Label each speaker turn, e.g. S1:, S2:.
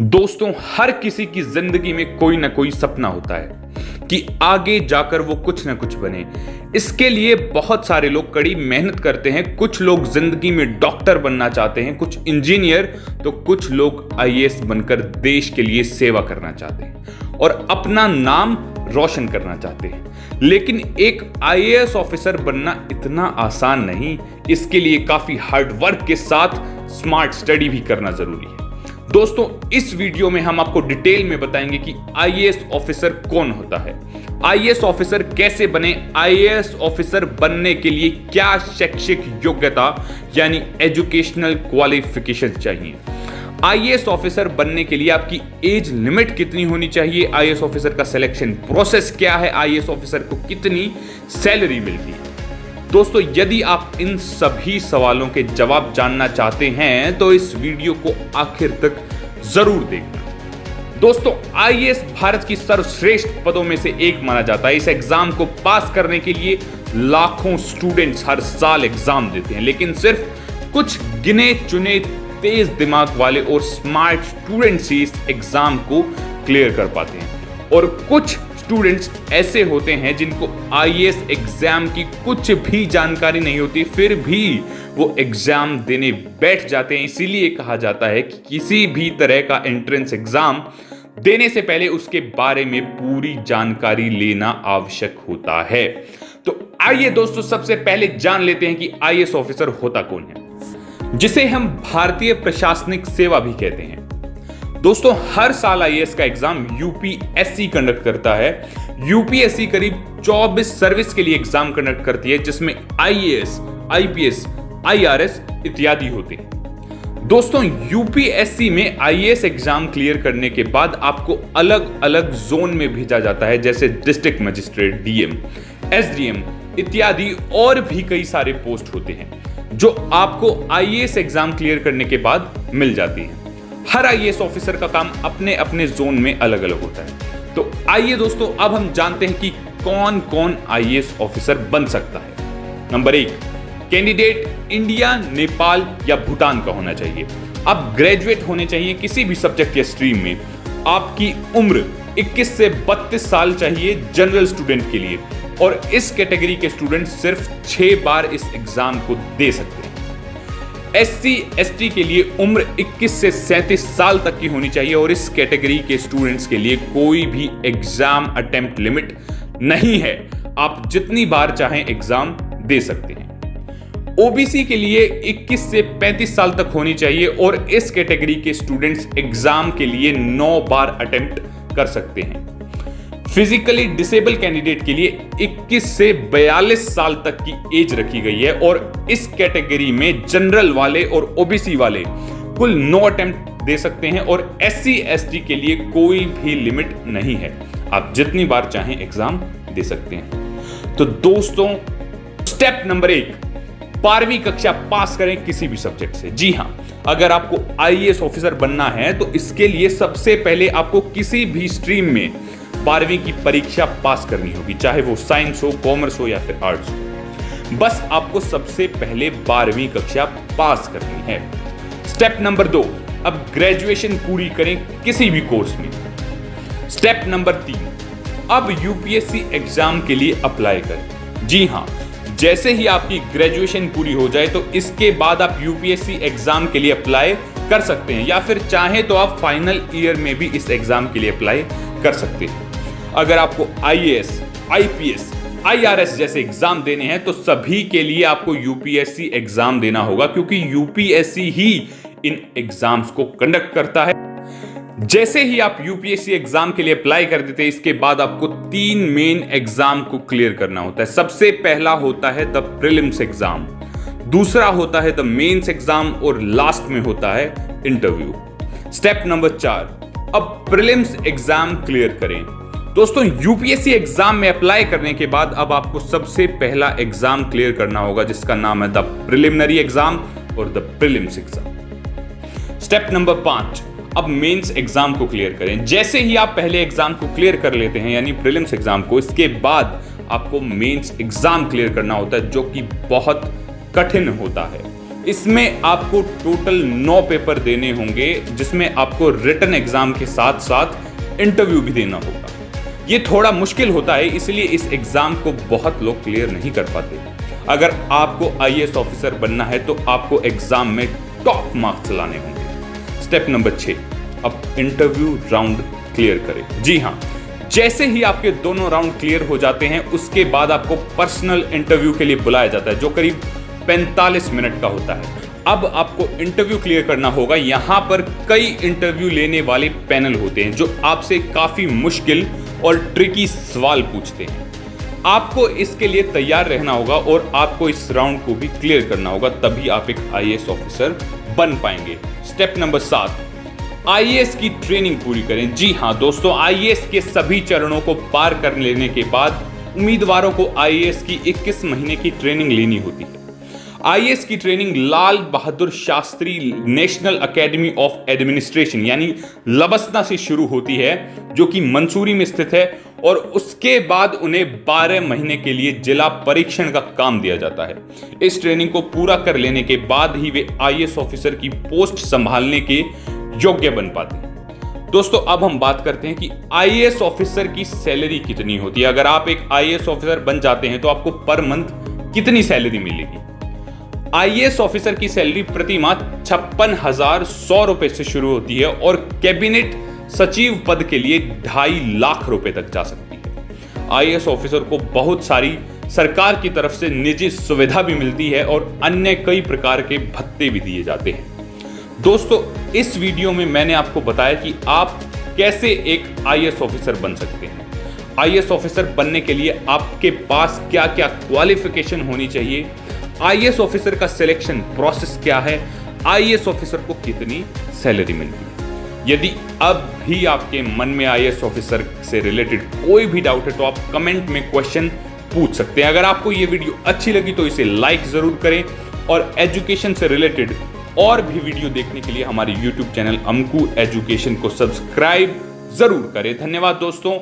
S1: दोस्तों, हर किसी की जिंदगी में कोई ना कोई सपना होता है कि आगे जाकर वो कुछ ना कुछ बने। इसके लिए बहुत सारे लोग कड़ी मेहनत करते हैं। कुछ लोग जिंदगी में डॉक्टर बनना चाहते हैं, कुछ इंजीनियर, तो कुछ लोग आईएएस बनकर देश के लिए सेवा करना चाहते हैं और अपना नाम रोशन करना चाहते हैं। लेकिन एक आईएएस ऑफिसर बनना इतना आसान नहीं। इसके लिए काफी हार्ड वर्क के साथ स्मार्ट स्टडी भी करना जरूरी है। दोस्तों, इस वीडियो में हम आपको डिटेल में बताएंगे कि आईएएस ऑफिसर कौन होता है, आईएएस ऑफिसर कैसे बने, आईएएस ऑफिसर बनने के लिए क्या शैक्षिक योग्यता यानी एजुकेशनल क्वालिफिकेशन चाहिए, आईएएस ऑफिसर बनने के लिए आपकी एज लिमिट कितनी होनी चाहिए, आईएएस ऑफिसर का सिलेक्शन प्रोसेस क्या है, आईएएस ऑफिसर को कितनी सैलरी मिलती है। दोस्तों, यदि आप इन सभी सवालों के जवाब जानना चाहते हैं तो इस वीडियो को आखिर तक जरूर देखना। दोस्तों, आईएएस भारत की सर्वश्रेष्ठ पदों में से एक माना जाता है। इस एग्जाम को पास करने के लिए लाखों स्टूडेंट्स हर साल एग्जाम देते हैं, लेकिन सिर्फ कुछ गिने चुने तेज दिमाग वाले और स्मार्ट स्टूडेंट्स ही इस एग्जाम को क्लियर कर पाते हैं और कुछ स्टूडेंट्स ऐसे होते हैं जिनको आईएएस एग्जाम की कुछ भी जानकारी नहीं होती, फिर भी वो एग्जाम देने बैठ जाते हैं। इसीलिए कहा जाता है कि किसी भी तरह का एंट्रेंस एग्जाम देने से पहले उसके बारे में पूरी जानकारी लेना आवश्यक होता है। तो आइए दोस्तों, सबसे पहले जान लेते हैं कि आईएएस ऑफिसर होता कौन है, जिसे हम भारतीय प्रशासनिक सेवा भी कहते हैं। दोस्तों, हर साल आईएएस का एग्जाम यूपीएससी कंडक्ट करता है। यूपीएससी करीब 24 सर्विस के लिए एग्जाम कंडक्ट करती है, जिसमें आईएएस, आईपीएस, आईआरएस इत्यादि होते हैं। दोस्तों, यूपीएससी में आईएएस एग्जाम क्लियर करने के बाद आपको अलग अलग जोन में भेजा जाता है, जैसे डिस्ट्रिक्ट मजिस्ट्रेट, डीएम, एसडीएम इत्यादि, और भी कई सारे पोस्ट होते हैं जो आपको आईएएस एग्जाम क्लियर करने के बाद मिल जाती है। हर आईएएस ऑफिसर का काम अपने अपने जोन में अलग अलग होता है। तो आइए दोस्तों, अब हम जानते हैं कि कौन कौन आईएएस ऑफिसर बन सकता है। नंबर 1, कैंडिडेट इंडिया, नेपाल या भूटान का होना चाहिए। आप ग्रेजुएट होने चाहिए किसी भी सब्जेक्ट या स्ट्रीम में। आपकी उम्र 21 से 32 साल चाहिए जनरल स्टूडेंट के लिए, और इस कैटेगरी के स्टूडेंट सिर्फ 6 बार इस एग्जाम को दे सकते हैं। एससी एसटी के लिए उम्र 21 से 37 साल तक की होनी चाहिए, और इस कैटेगरी के स्टूडेंट्स के लिए कोई भी एग्जाम अटेम्प्ट लिमिट नहीं है। आप जितनी बार चाहें एग्जाम दे सकते हैं। ओबीसी के लिए 21 से 35 साल तक होनी चाहिए, और इस कैटेगरी के स्टूडेंट्स एग्जाम के लिए 9 बार अटेम्प्ट कर सकते हैं। फिजिकली डिसेबल कैंडिडेट के लिए 21 से 42 साल तक की एज रखी गई है, और इस कैटेगरी में जनरल वाले और ओबीसी वाले कुल 9 अटेम्प्ट दे सकते हैं, और एससी एसटी के लिए कोई भी लिमिट नहीं है। आप जितनी बार चाहें एग्जाम दे सकते हैं। तो दोस्तों, स्टेप नंबर 1, 12वीं कक्षा पास करें किसी भी सब्जेक्ट से। जी हां, अगर आपको आईएएस ऑफिसर बनना है तो इसके लिए सबसे पहले आपको किसी भी स्ट्रीम में 12वीं की परीक्षा पास करनी होगी, चाहे वो साइंस हो, कॉमर्स हो या फिर आर्ट्स हो। बस आपको सबसे पहले 12वीं कक्षा पास करनी है। स्टेप नंबर 2, अब ग्रेजुएशन पूरी करें किसी भी कोर्स में। स्टेप नंबर 3, अब यूपीएससी एग्जाम के लिए अप्लाई करें। जी हां, जैसे ही आपकी ग्रेजुएशन पूरी हो जाए तो इसके बाद आप यूपीएससी एग्जाम के लिए अप्लाई कर सकते हैं, या फिर चाहें तो आप फाइनल ईयर में भी इस एग्जाम के लिए अप्लाई कर सकते हैं। अगर आपको आईएएस, आईपीएस, आईआरएस जैसे एग्जाम देने हैं तो सभी के लिए आपको यूपीएससी एग्जाम देना होगा, क्योंकि यूपीएससी ही इन एग्जाम्स को कंडक्ट करता है। जैसे ही आप यूपीएससी एग्जाम के लिए अप्लाई कर देते हैं, इसके बाद आपको 3 मेन एग्जाम को क्लियर करना होता है। सबसे पहला होता है द प्रीलिम्स एग्जाम, दूसरा होता है द मेंस एग्जाम, और लास्ट में होता है इंटरव्यू। स्टेप नंबर 4, अब प्रीलिम्स एग्जाम क्लियर करें। दोस्तों, यूपीएससी एग्जाम में अप्लाई करने के बाद अब आपको सबसे पहला एग्जाम क्लियर करना होगा, जिसका नाम है द प्रिलिमिनरी एग्जाम और the prelims exam. Step number 5, अब मेंस एग्जाम को क्लियर करें। जैसे ही आप पहले एग्जाम को क्लियर कर लेते हैं, यानी प्रीलिम्स एग्जाम को, इसके बाद आपको मेंस एग्जाम क्लियर करना होता है, जो कि बहुत कठिन होता है। इसमें आपको टोटल 9 पेपर देने होंगे, जिसमें आपको रिटन एग्जाम के साथ साथ इंटरव्यू भी देना होगा। ये थोड़ा मुश्किल होता है, इसलिए इस एग्जाम को बहुत लोग क्लियर नहीं कर पाते। अगर आपको आईएएस ऑफिसर बनना है तो आपको एग्जाम में टॉप मार्क्स लाने होंगे। स्टेप नंबर 6, अब इंटरव्यू राउंड क्लियर करें। जी हाँ, जैसे ही आपके दोनों राउंड क्लियर हो जाते हैं, उसके बाद आपको पर्सनल इंटरव्यू के लिए बुलाया जाता है, जो करीब 45 मिनट का होता है। अब आपको इंटरव्यू क्लियर करना होगा। यहां पर कई इंटरव्यू लेने वाले पैनल होते हैं जो आपसे काफी मुश्किल और ट्रिकी सवाल पूछते हैं। आपको इसके लिए तैयार रहना होगा और आपको इस राउंड को भी क्लियर करना होगा, तभी आप एक आईएएस ऑफिसर बन पाएंगे। स्टेप नंबर 7, आईएएस की ट्रेनिंग पूरी करें। जी हां दोस्तों, आईएएस के सभी चरणों को पार कर लेने के बाद उम्मीदवारों को आईएएस की 21 महीने की ट्रेनिंग लेनी होती है। आईएएस की training Lal Bahadur Shastri national academy of administration यानी लबसना से शुरू होती है, जो कि मंसूरी में स्थित है, और उसके बाद उन्हें 12 महीने के लिए जिला परीक्षण का काम दिया जाता है। इस ट्रेनिंग को पूरा कर लेने के बाद ही वे आईएएस ऑफिसर की पोस्ट संभालने के योग्य बन पाते हैं। दोस्तों, अब हम बात करते हैं कि आईएएस ऑफिसर की सैलरी कितनी होती है। अगर आप एक आईएएस ऑफिसर बन जाते हैं तो आपको पर मंथ कितनी सैलरी मिलेगी। आईएएस ऑफिसर की सैलरी प्रति माह 56,100 रुपए से शुरू होती है और कैबिनेट सचिव पद के लिए 2.5 लाख रुपए तक जा सकती है। आईएएस ऑफिसर को बहुत सारी सरकार की तरफ से निजी सुविधा भी मिलती है और अन्य कई प्रकार के भत्ते भी दिए जाते हैं। दोस्तों, इस वीडियो में मैंने आपको बताया कि आप कैसे एक आईएएस ऑफिसर बन सकते हैं। आईएएस ऑफिसर बनने के लिए आपके पास क्या क्या क्वालिफिकेशन होनी चाहिए, आईएएस ऑफिसर का सिलेक्शन प्रोसेस क्या है, आईएएस ऑफिसर को कितनी सैलरी मिलती है। यदि अब भी आपके मन में आईएएस ऑफिसर से रिलेटेड कोई भी डाउट है तो आप कमेंट में क्वेश्चन पूछ सकते हैं। अगर आपको ये वीडियो अच्छी लगी तो इसे लाइक जरूर करें और एजुकेशन से रिलेटेड और भी वीडियो देखने के लिए हमारे YouTube चैनल अमकू एजुकेशन को सब्सक्राइब जरूर करें। धन्यवाद दोस्तों।